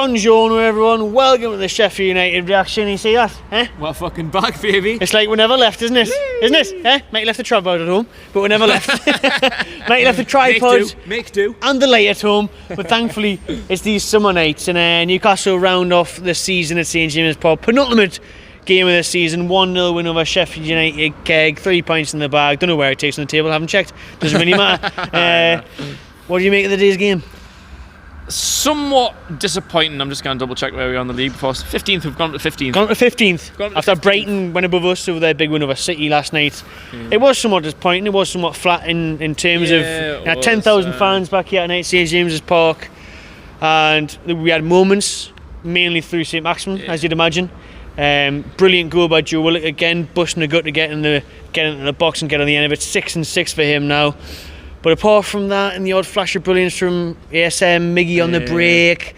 Buongiorno everyone, welcome to the Sheffield United reaction. You see that? Eh? Well, fucking back, baby. It's like we never left, isn't it? Isn't it? Eh? Mate left the tripod at home, but we never left. Mate left the tripod Make do. and the light at home, but thankfully it's these summer nights, and Newcastle round off the season at St James's Park. Penultimate game of the season, 1-0 win over Sheffield United. Keg, 3 points in the bag. Don't know where it takes on the table, haven't checked. Doesn't really matter. What do you make of the day's game? Somewhat disappointing. I'm just going to double check where we are in the league first. 15th, we've gone to 15th. Gone to 15th. After Brighton went above us with their big win over City last night. It was somewhat disappointing. It was somewhat flat in terms of 10,000 fans back here tonight at St James's Park. And we had moments, mainly through St Maximin, as you'd imagine. Brilliant goal by Joe Willock again, busting the gut to get into the box and get on the end of it. 6-6 for him now. But apart from that, and the odd flash of brilliance from ASM, Miggy on the break,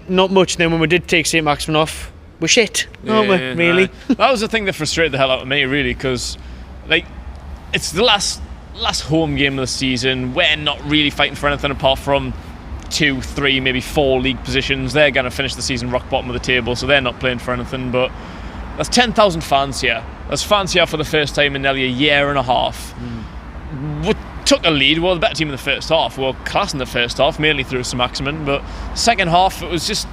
not much. Then when we did take St Maximin off, we're shit, aren't we? Really? That was the thing that frustrated the hell out of me, really, because like it's the last home game of the season. We're not really fighting for anything apart from 2, 3, maybe 4 league positions. They're going to finish the season rock bottom of the table, so they're not playing for anything. But there's 10,000 fans here. There's fans here for the first time in nearly a year and a half. We took a lead. We were the better team in the first half. We were class in the first half, mainly through St Maximin. But second half, it was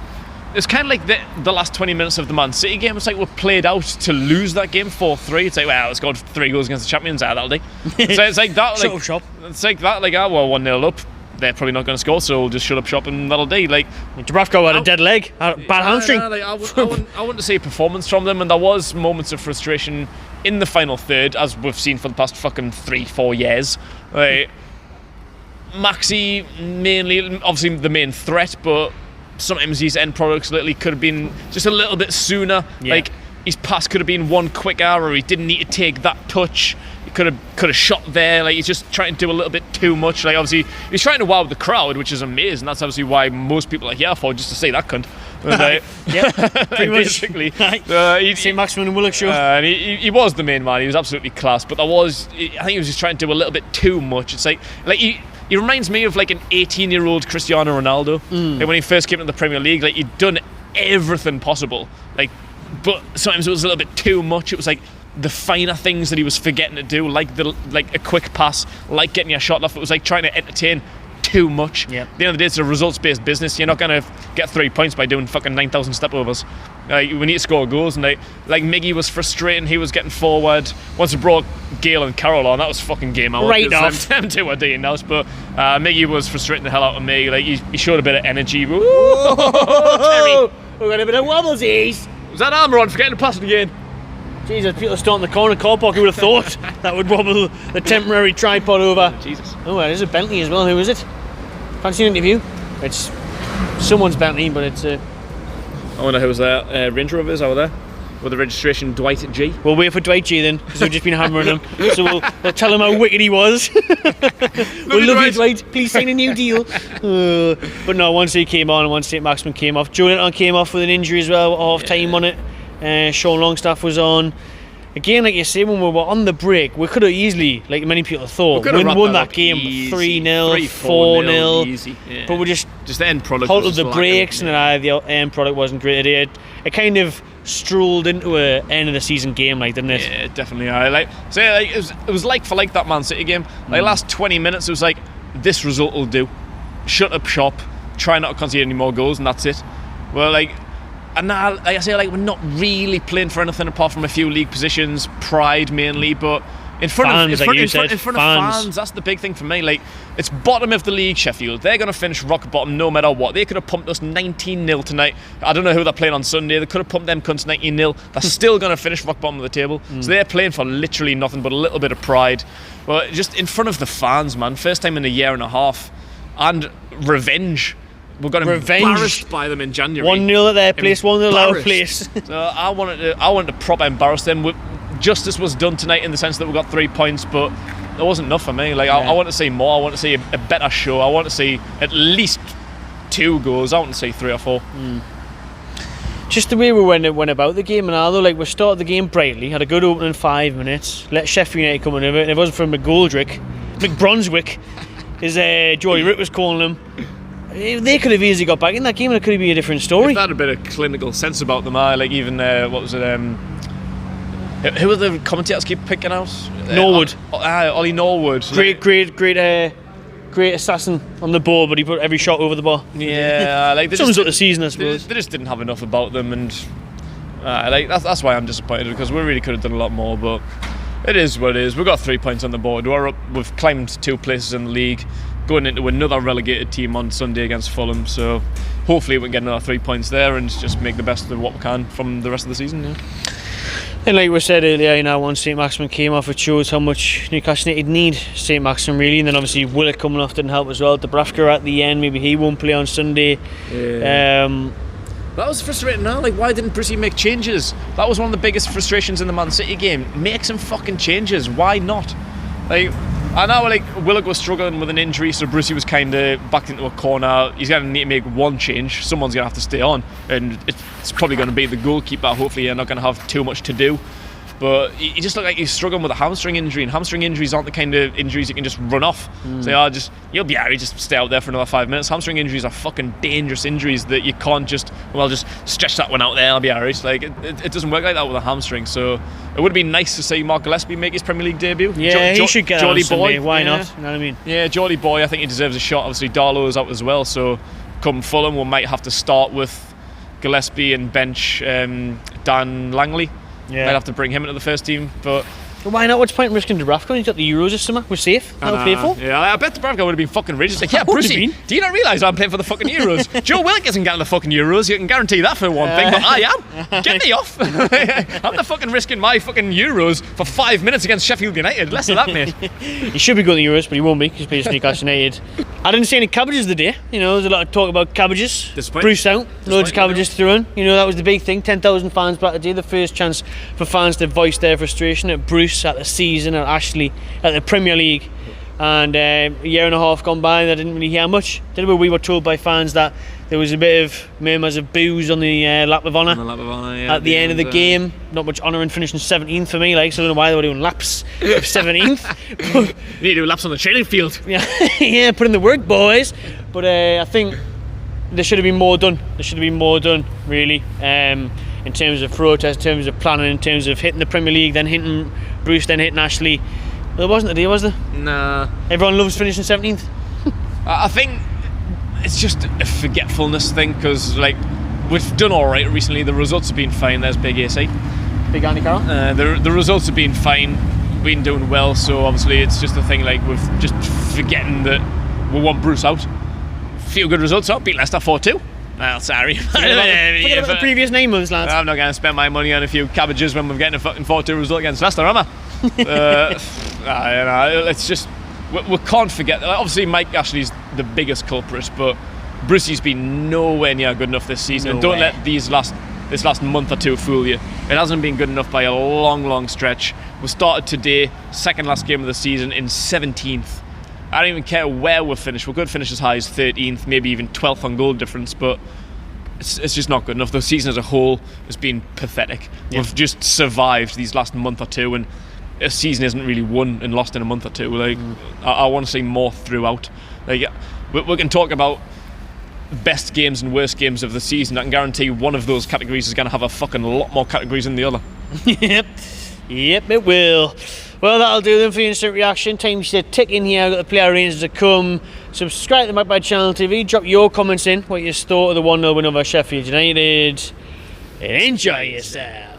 kind of like the last 20 minutes of the Man City game. It's like we played out to lose that game 4-3. It's like, well, let's go 3 goals against the champions. That'll do. It's like that. Like, shop. It's like that. Like, we're 1-0 up. They're probably not going to score, so we'll just shut up shop and that'll do. Like, Dubravka had a dead leg, bad hamstring. I want to see a performance from them, and there was moments of frustration in the final third, as we've seen for the past fucking 3-4 years. Maxi mainly, obviously the main threat, but sometimes his end products lately could have been just a little bit sooner. Yeah. Like his pass could have been one quicker, or he didn't need to take that touch. He could have shot there. Like, he's just trying to do a little bit too much. Like, obviously he's trying to wow the crowd, which is amazing. That's obviously why most people are here for, just to see that cunt. Yeah, pretty much. Basically, St Maximin and Willock show. And he was the main man. He was absolutely class. But I think he was just trying to do a little bit too much. It's like he reminds me of like an 18-year-old Cristiano Ronaldo. Like when he first came into the Premier League, like he'd done everything possible. Like, but sometimes it was a little bit too much. It was like the finer things that he was forgetting to do, like a quick pass, like getting your shot off. It was like trying to entertain too much. Yep. At the end of the day, it's a results-based business. You're not going to get 3 points by doing fucking 9,000 step-overs. We need to score goals, and like Miggy was frustrating. He was getting forward. Once it brought Gale and Carroll on, that was fucking game out. Right off. Them two are doing now, but Miggy was frustrating the hell out of me. Like he showed a bit of energy. Terry, we got a bit of wobblesies. Was that armour on? Forgetting to pass it again. Jesus, people starting the corner car park. Who would have thought that would wobble the temporary tripod over? Jesus. Oh, there's a Bentley as well. Who is it? Fancy an interview? It's someone's Bentley, but it's I wonder who's there. Range Rovers over there with the registration Dwight G. We'll wait for Dwight G then, because we've just been hammering him. So we'll tell him how wicked he was. We'll love you, Dwight. Please sign a new deal. But no, once he came on and once St Maximin came off, Joe Linton came off with an injury as well, half time on it. Sean Longstaff was on. Again, like you say, when we were on the break, we could have easily, like many people thought, won that game 3-0, 4-0. Easy. Yeah. But we just the end product halted the breaks, and the end product wasn't great. It kind of strolled into an end of the season game, like, didn't it? Yeah, definitely. It was like for like that Man City game. Like last 20 minutes, it was like, this result will do. Shut up shop, try not to concede any more goals, and that's it. Well, like. And now, like I say, like, we're not really playing for anything apart from a few league positions, pride mainly, but in front of fans, that's the big thing for me. Like, it's bottom of the league, Sheffield. They're going to finish rock bottom no matter what. They could have pumped us 19-0 tonight. I don't know who they're playing on Sunday. They could have pumped them cunts 19-0. They're still going to finish rock bottom of the table. So they're playing for literally nothing but a little bit of pride. But just in front of the fans, man. First time in a year and a half. And revenge. We got embarrassed by them in January. 1-0 at their place, 1-0 at our place. So I wanted to proper embarrass them. Justice was done tonight in the sense that we got 3 points, but it wasn't enough for me. Like, I want to see more. I want to see a better show. I want to see at least 2 goals. I want to see 3 or 4. Just the way we went about the game, and although, like, we started the game brightly, had a good opening 5 minutes, let Sheffield United come in over it, and if it wasn't for McGoldrick, McBrunswick, as Joey Ritt was calling him, They could have easily got back in that game and it could have been a different story. If they had a bit of clinical sense about them, like even what was it? Who were the commentators keep picking out? Norwood. Ollie Norwood. Great assassin on the ball, but he put every shot over the bar. Yeah, like sums up the season, I suppose. They just didn't have enough about them, and like that's why I'm disappointed, because we really could have done a lot more. But it is what it is. We've got 3 points on the board. We've climbed 2 places in the league, going into another relegated team on Sunday against Fulham. So hopefully we can get another 3 points there and just make the best of what we can from the rest of the season. Yeah. And like we said earlier, once St Maximin came off, it shows how much Newcastle United need St Maximin, really. And then obviously Willock coming off didn't help as well. Dubravka at the end, maybe he won't play on Sunday. Yeah. That was frustrating now. Like, why didn't Brucey make changes? That was one of the biggest frustrations in the Man City game. Make some fucking changes. Why not? Like, I know like Willock was struggling with an injury, so Brucey was kind of backed into a corner. He's going to need to make one change. Someone's going to have to stay on, and it's probably going to be the goalkeeper. Hopefully you're not going to have too much to do. But he just looked like he's struggling with a hamstring injury, and hamstring injuries aren't the kind of injuries you can just run off. So you'll be alright, just stay out there for another 5 minutes. Hamstring injuries are fucking dangerous injuries that you can't just stretch that one out there, I'll be alright. Like it doesn't work like that with a hamstring. So it would be nice to see Mark Gillespie make his Premier League debut. Yeah, he should get Geordie on Sunday. Boy. Why not? You know what I mean? Yeah, Geordie Boy, I think he deserves a shot. Obviously Darlow's out as well, so come Fulham we might have to start with Gillespie and bench Dan Langley. Yeah. Might have to bring him into the first team, but why not? What's the point in risking Dubravka? He's got the Euros this summer. We're safe. That'll pay for. Yeah, I bet Dubravka would have been fucking rich. It's like, yeah, Brucey, do you not realise I'm playing for the fucking Euros? Joe Willock isn't getting the fucking Euros. You can guarantee that for one thing, but I am. Get me off. I'm not fucking risking my fucking Euros for 5 minutes against Sheffield United. Less of that, mate. He should be going to the Euros, but he won't be because he plays Newcastle United. I didn't see any cabbages today. There's a lot of talk about cabbages. Bruce out, loads of cabbages thrown. That was the big thing. 10,000 fans back today. The first chance for fans to voice their frustration at Bruce, at the season, at Ashley, at the Premier League. And a year and a half gone by, and I didn't really hear much. We were told by fans that there was a bit of murmurs of boos on the lap of honour. At the end of the game. Not much honour in finishing 17th for me, so I don't know why they were doing laps of 17th. You need to do laps on the training field. Yeah, put in the work, boys. But I think there should have been more done. Really. In terms of protest, in terms of planning, in terms of hitting the Premier League, then hitting Bruce, then hitting Ashley. There wasn't today, was there? Nah. Everyone loves finishing 17th. I think it's just a forgetfulness thing, because we've done all right recently. The results have been fine. There's Big AC. Big Andy Carroll. The results have been fine. Been doing well. So obviously it's just a thing we've just forgetting that we want Bruce out. Few good results. Beat Leicester 4-2. Well, sorry. Forget about the previous 9 months, lads. I'm not going to spend my money on a few cabbages when we're getting a fucking 4-2 result against Leicester, am I? It's just we can't forget. Obviously, Mike Ashley's the biggest culprit, but Brucey's been nowhere near good enough this season. And don't let this last month or two fool you. It hasn't been good enough by a long stretch. We started today, second last game of the season, in 17th. I don't even care where we've finished. We could finish as high as 13th, maybe even 12th on goal difference, but it's just not good enough. The season as a whole has been pathetic. Yeah. We've just survived these last month or two, and a season isn't really won and lost in a month or two. I want to see more throughout. We can talk about best games and worst games of the season. I can guarantee one of those categories is going to have a fucking lot more categories than the other. Yep, it will. Well, that'll do them for your instant reaction. Time to tick in here. I've got the player ranges to come. Subscribe to the Magpie Channel TV. Drop your comments in what you thought of the 1-0 win over Sheffield United. And enjoy yourself.